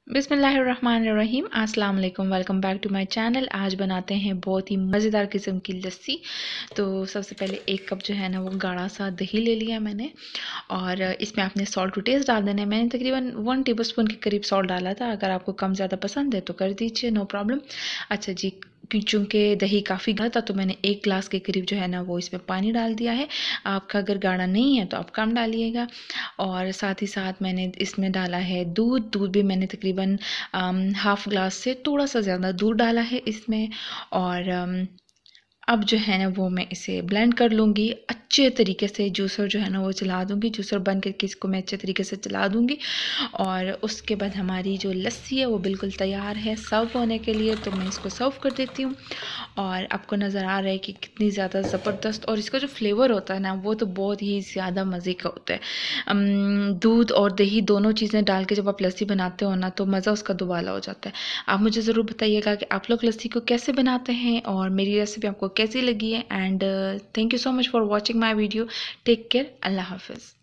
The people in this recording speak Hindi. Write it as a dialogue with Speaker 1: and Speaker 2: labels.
Speaker 1: बिस्मिल्लाहिर्रहमानिर्रहीम। अस्सलाम वालेकुम। Welcome back to my channel. आज बनाते हैं बहुत ही मज़ेदार किस्म की लस्सी। तो सबसे पहले 1 कप जो है ना वो गाढ़ा सा दही ले लिया मैंने, और इसमें आपने सॉल्ट टू टेस्ट डाल देना है। मैंने तकरीबन 1 टेबलस्पून के करीब सॉल्ट डाला था। अगर आपको कम ज़्यादा पसंद है तो कर दीजिए, नो प्रॉब्लम। अच्छा जी, चूँकि दही काफ़ी गाढ़ा था तो मैंने 1 ग्लास के करीब जो है ना वो इसमें पानी डाल दिया है। आपका अगर गाढ़ा नहीं है तो आप कम डालिएगा। और साथ ही साथ मैंने इसमें डाला है दूध भी मैंने तकरीबन हाफ़ ग्लास से थोड़ा सा ज़्यादा दूध डाला है इसमें। और अब जो है ना वो मैं इसे ब्लेंड कर लूँगी अच्छे तरीके से। जूसर जो है ना वो चला दूँगी, जूसर बंद करके इसको मैं अच्छे तरीके से चला दूँगी। और उसके बाद हमारी जो लस्सी है वो बिल्कुल तैयार है सर्व होने के लिए। तो मैं इसको सर्व कर देती हूँ। और आपको नज़र आ रहा है कि कितनी ज़्यादा ज़बरदस्त, और इसका जो फ्लेवर होता है ना वो तो बहुत ही ज़्यादा मज़े का होता है। दूध और दही दोनों चीज़ें डाल के जब आप लस्सी बनाते हो ना तो मज़ा उसका दुबाला हो जाता है। आप मुझे ज़रूर बताइएगा कि आप लोग लस्सी को कैसे बनाते हैं और मेरी रेसिपी आपको कैसी लगी है। And thank you so much for watching my video. Take care. अल्लाह हाफिज़।